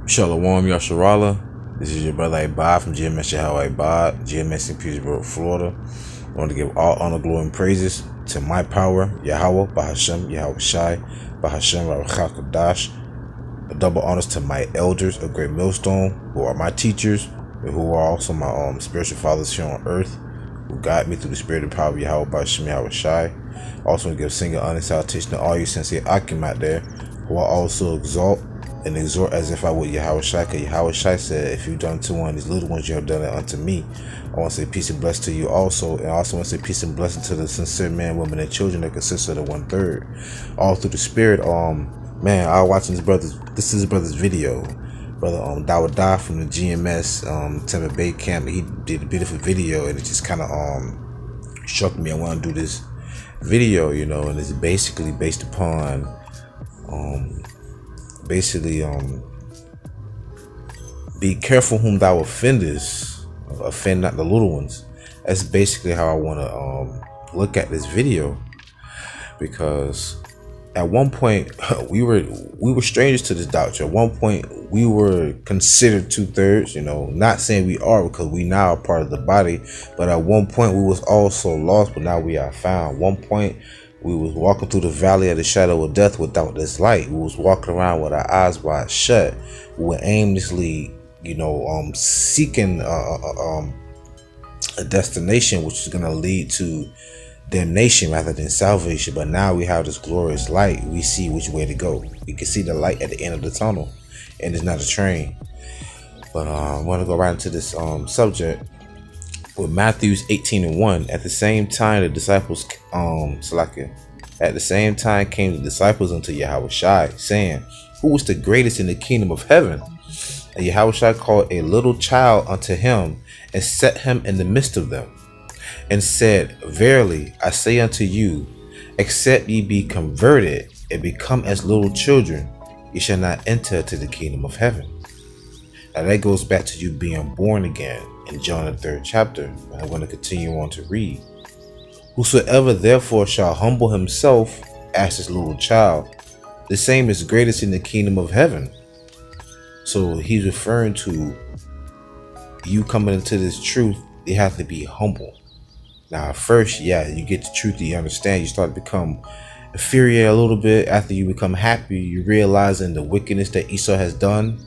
Shalom Yasharala. This is your brother AHBAD from GMS YAHAWAH, GMS in Petersburg, Florida. I want to give all honor, glory, and praises to my power, YAHAWAH, BAHASHAM, YAHAWASHI, BAHASHAM, RABAKHAKADASH. Double honors to my elders of Great Millstone, who are my teachers, and who are also my spiritual fathers here on earth, who guide me through the spirit and power of YAHAWAH, BAHASHAM, YAHAWASHI. Also want to give single honor salutation to all you sincere Akim out there, who I also exalt and exhort as if I would YAHAWASHI, because YAHAWASHI said, if you've done to one of these little ones, you have done it unto me. I want to say peace and blessing to you also, and I also want to say peace and blessing to the sincere men, women, and children that consist of the 1/3. All through the spirit. Man, I was watching this is his brother's video. Brother Dawadah from the GMS Tampa Bay camp. He did a beautiful video, and it just kind of struck me. I want to do this video, you know, and it's basically based upon be careful whom thou offendest, offend not the little ones. That's basically how I want to look at this video, because at one point we were strangers to this doctrine. At one point we were considered 2/3, you know, not saying we are, because we now are part of the body, but at one point we was also lost, but now we are found. One point we was walking through the valley of the shadow of death without this light. We was walking around with our eyes wide shut. We were aimlessly, you know, seeking a destination which is going to lead to damnation rather than salvation. But now we have this glorious light. We see which way to go. We can see the light at the end of the tunnel, and it's not a train. But I want to go right into this subject with Matthews 18:1. At the same time, the disciples at the same time came the disciples unto YAHAWASHI, saying, who is the greatest in the kingdom of heaven? And YAHAWASHI called a little child unto him, and set him in the midst of them, and said, verily I say unto you, except ye be converted and become as little children, ye shall not enter to the kingdom of heaven. Now that goes back to you being born again in John the 3rd chapter. I'm going to continue on to read. Whosoever therefore shall humble himself as this little child, the same is greatest in the kingdom of heaven. So he's referring to you coming into this truth. You have to be humble. Now, first, yeah, you get the truth, you understand, you start to become inferior a little bit. After you become happy, you realizing the wickedness that Esau has done.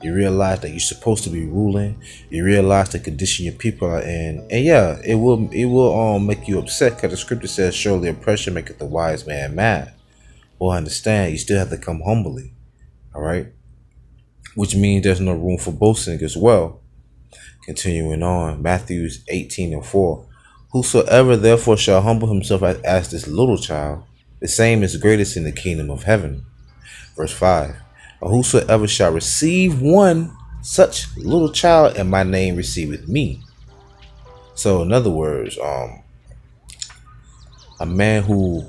You realize that you're supposed to be ruling. You realize the condition your people are in. And yeah, it will make you upset, because the scripture says, surely oppression maketh the wise man mad. Well, understand, you still have to come humbly. All right? Which means there's no room for boasting as well. Continuing on, Matthews 18:4. Whosoever therefore shall humble himself as this little child, the same is greatest in the kingdom of heaven. Verse 5. Or whosoever shall receive one such little child in my name receiveth me. So in other words, a man who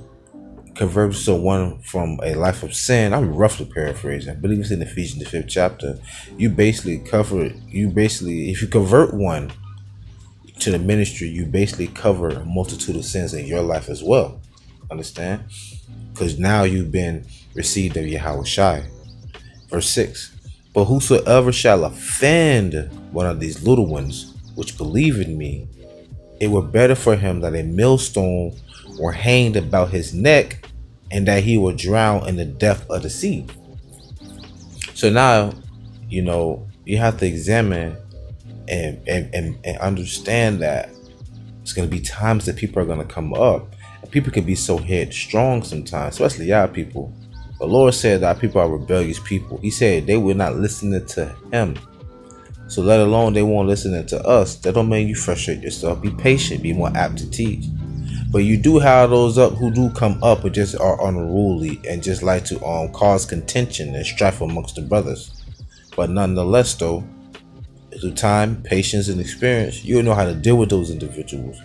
converts someone from a life of sin, I'm roughly paraphrasing, I believe it's in Ephesians the 5th chapter, if you convert one to the ministry, you basically cover a multitude of sins in your life as well. Understand? Because now you've been received of YAHAWASHI. Verse 6. But whosoever shall offend one of these little ones which believe in me, it were better for him that a millstone were hanged about his neck, and that he will drown in the depth of the sea. So now, you know, you have to examine and understand that it's going to be times that people are going to come up, and people can be so headstrong sometimes, especially y'all people. The Lord said that our people are rebellious people. He said they will not listen to him. So let alone they won't listen to us. That don't mean you frustrate yourself. Be patient. Be more apt to teach. But you do have those up who do come up and just are unruly and just like to cause contention and strife amongst the brothers. But nonetheless, though, through time, patience, and experience, you'll know how to deal with those individuals.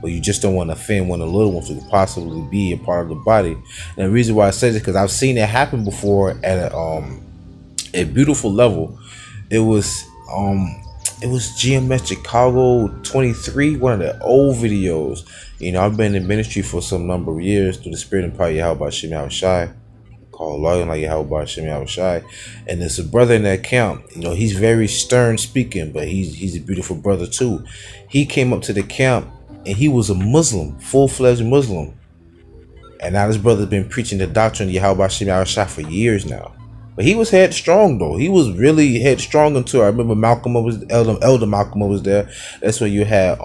But you just don't want to offend one of the little ones who could possibly be a part of the body. And the reason why I say this, because I've seen it happen before at a beautiful level. It was GMS Chicago 23, one of the old videos. You know, I've been in ministry for some number of years through the spirit and power of YAHAWASHI, so-called lawyer like YAHAWASHI, and there's a brother in that camp. You know, he's very stern speaking, but he's a beautiful brother too. He came up to the camp, and he was a Muslim, full-fledged Muslim. And now this brother's been preaching the doctrine of YAHAWASHI for years now. But he was headstrong though. He was really headstrong until I remember Malcolm was Elder Malcolm was there. That's where you had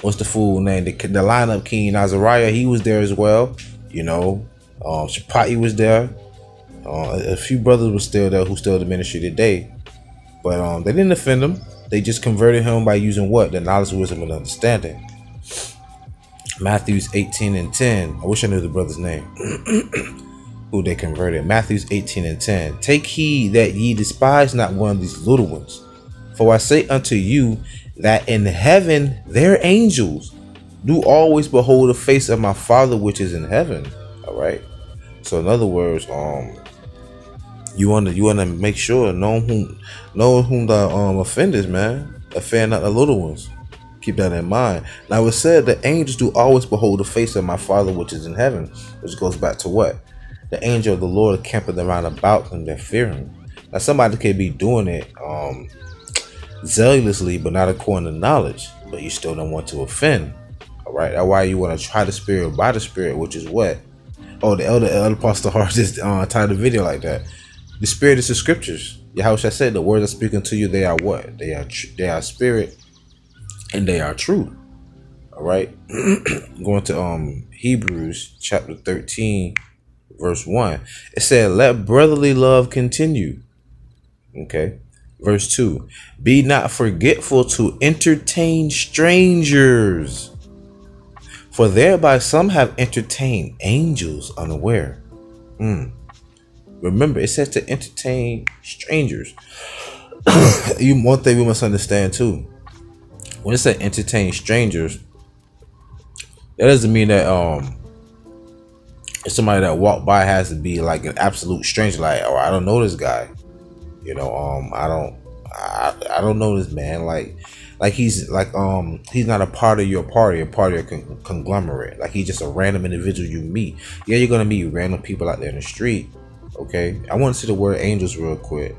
what's the fool name? The lineup King Nazariah. He was there as well. You know, Chapati was there. A few brothers were still there who still the ministry today. But they didn't offend him. They just converted him by using what? The knowledge, wisdom, and understanding. Matthews 18:10. I wish I knew the brother's name. Who they converted. Matthews 18:10. Take heed that ye despise not one of these little ones. For I say unto you that in heaven their angels do always behold the face of my Father which is in heaven. All right. So in other words, you wanna make sure know whom the offenders, man. Offend not the little ones. Keep that in mind. Now it said the angels do always behold the face of my Father which is in heaven, which goes back to what? The angel of the Lord camping around about them that fear him. Now somebody could be doing it zealously, but not according to knowledge, but you still don't want to offend. All right, that's why you want to try the spirit by the spirit, which is what? Oh, the elder Apostle Hart just titled the video like that. The spirit is the scriptures. Yahushua said, the words I speak unto you, they are what? They are spirit and they are truth. All right. Going to Hebrews chapter 13 verse 1. It said, let brotherly love continue. Okay. Verse 2. Be not forgetful to entertain strangers, for thereby some have entertained angels unaware. Remember, it says to entertain strangers. One thing we must understand too. When it says entertain strangers, that doesn't mean that somebody that walked by has to be like an absolute stranger. Like, oh, I don't know this guy. You know, I don't know this man. Like he's not a part of your party, a part of your conglomerate. Like he's just a random individual you meet. Yeah, you're gonna meet random people out there in the street. Okay, I want to see the word angels real quick.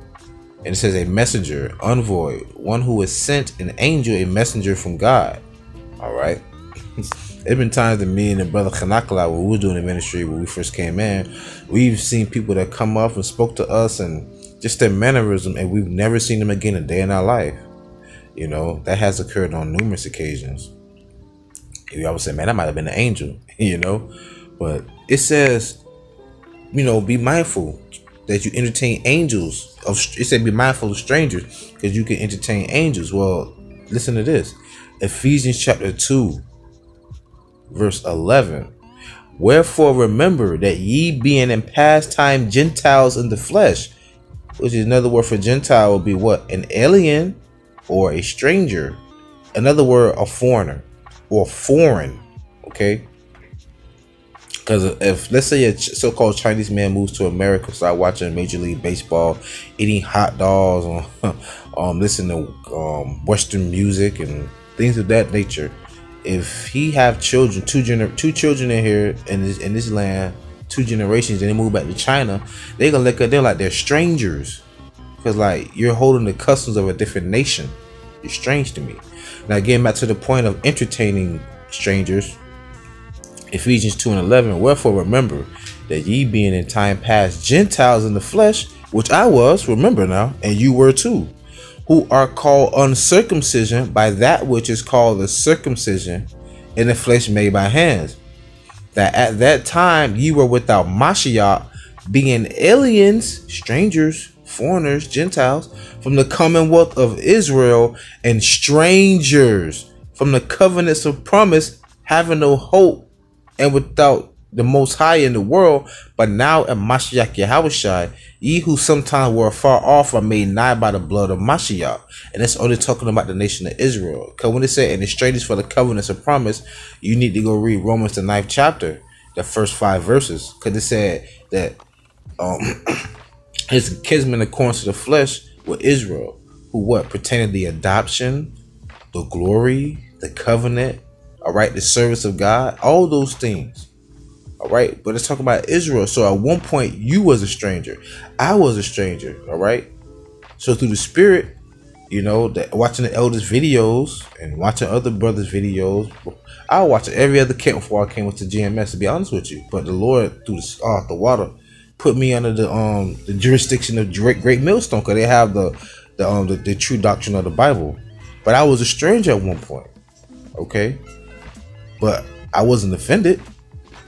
And it says a messenger, envoy, one who is sent, an angel, a messenger from God. All right. There's been times that me and the brother Kanakala, when we were doing the ministry, when we first came in, we've seen people that come up and spoke to us and just their mannerism, and we've never seen them again a day in our life. You know, that has occurred on numerous occasions. You always say, man, that might have been an angel, you know, but it says, you know, be mindful that you entertain angels. It said be mindful of strangers because you can entertain angels. Well, listen to this. Ephesians chapter 2 verse 11. Wherefore remember that ye being in past time Gentiles in the flesh, which is another word for Gentile, will be what? An alien or a stranger. Another word, a foreigner or foreign. Okay. Because if, let's say, a so-called Chinese man moves to America, start watching Major League Baseball, eating hot dogs, listening to Western music and things of that nature, if he have children, two children in here in this land, 2 generations, and they move back to China, they're gonna look at them like they're strangers, because like you're holding the customs of a different nation. You're strange to me. Now getting back to the point of entertaining strangers. Ephesians 2:11, wherefore remember that ye being in time past Gentiles in the flesh, which I was, remember now, and you were too, who are called uncircumcision by that which is called the circumcision in the flesh made by hands, that at that time ye were without Mashiach, being aliens, strangers, foreigners, Gentiles, from the commonwealth of Israel, and strangers from the covenants of promise, having no hope and without the Most High in the world, but now in Mashiach Yahawashi, ye who sometimes were far off are made nigh by the blood of Mashiach. And it's only talking about the nation of Israel. Because when it said, and the strangers for the covenants of promise, you need to go read Romans the 9th chapter, the first 5 verses. Because it said that his kinsmen according to the flesh were Israel, who what? Pertaining to the adoption, the glory, the covenant, all right, the service of God, all those things. All right, but let's talk about Israel. So at one point, you was a stranger, I was a stranger. All right, so through the Spirit, you know, that watching the elders' videos and watching other brothers' videos, I watched every other camp before I came with the GMS. To be honest with you, but the Lord through the water put me under the jurisdiction of Great Millstone, because they have the true doctrine of the Bible. But I was a stranger at one point, okay, but I wasn't offended.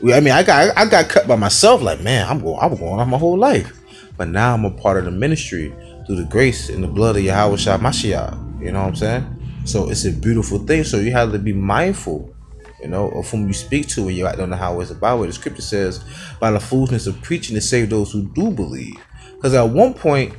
I mean, I got cut by myself. Like, man, I'm going on my whole life, but now I'm a part of the ministry through the grace and the blood of YAHAWASHI Mashiach. You know what I'm saying? So it's a beautiful thing. So you have to be mindful, you know, of whom you speak to when you're out on the highways of the Bible. The scripture says, by the foolishness of preaching to save those who do believe. Because at one point,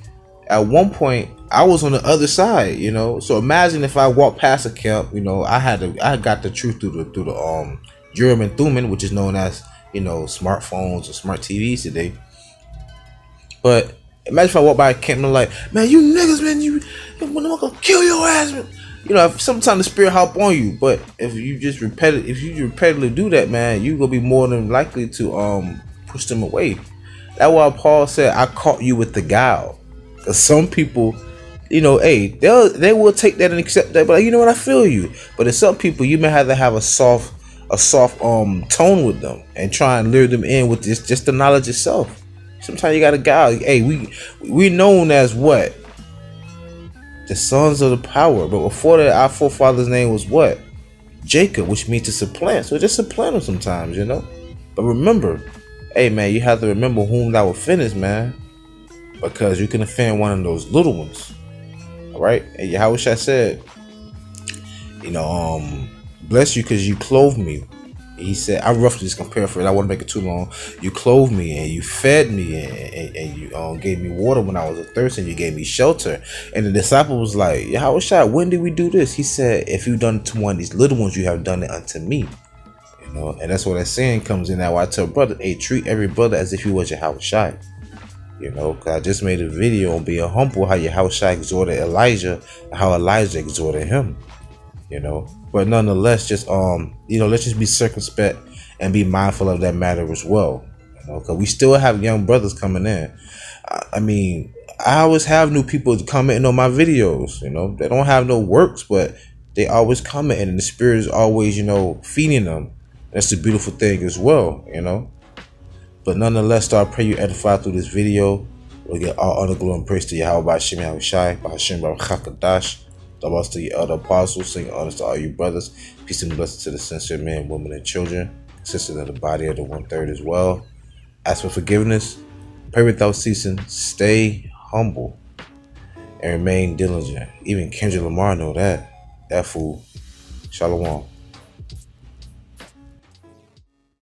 I was on the other side, you know. So imagine if I walked past a camp, you know, I got the truth through the Urim and Thummim, which is known as, you know, smartphones or smart TVs today. But imagine if I walk by a camp and I'm like, man, you niggas, man, I'm gonna kill your ass, man. You know, sometimes the Spirit hop on you, but if you repetitively do that, man, you gonna be more than likely to push them away. That's why Paul said, I caught you with the guile. Because some people, you know, hey, they will take that and accept that, but you know what, I feel you. But in some people, you may have to have a soft tone with them and try and lure them in with just the knowledge itself. Sometimes you got to guile. Hey, we known as what? The sons of the power. But before that, our forefather's name was what? Jacob, which means to supplant. So just supplant them sometimes, you know. But remember, hey man, you have to remember whom thou offendest, man, because you can offend one of those little ones. All right. And Yahawashi said, you know, bless you because you clothed me. He said, I roughly just compare for it. I wouldn't make it too long. You clothed me and you fed me and you gave me water when I was thirsty, and you gave me shelter. And the disciple was like, Yahawashi, when did we do this? He said, if you've done it to one of these little ones, you have done it unto me. You know, and that's where that saying comes in. Now I tell brother, hey, treat every brother as if he was Yahawashi. You know, because I just made a video on being humble, how Yahawashi exhorted Elijah and how Elijah exhorted him. You know, but nonetheless, just you know, let's just be circumspect and be mindful of that matter as well. You know, because we still have young brothers coming in. I mean, I always have new people commenting on my videos. You know, they don't have no works, but they always commenting, and the Spirit is always, you know, feeding them. That's the beautiful thing as well. You know, but nonetheless, I pray you edify through this video. We'll get all honor, glory, and praise to Yahweh, Shem Yahawashi, Bahashim Barakakadash. Love to your other apostles, sing honors to all you brothers. Peace and blessings to the sincere men, women, and children, sisters of the body of the 1/3 as well. Ask for forgiveness, pray without ceasing, stay humble, and remain diligent. Even Kendrick Lamar know that. That fool. Shalom.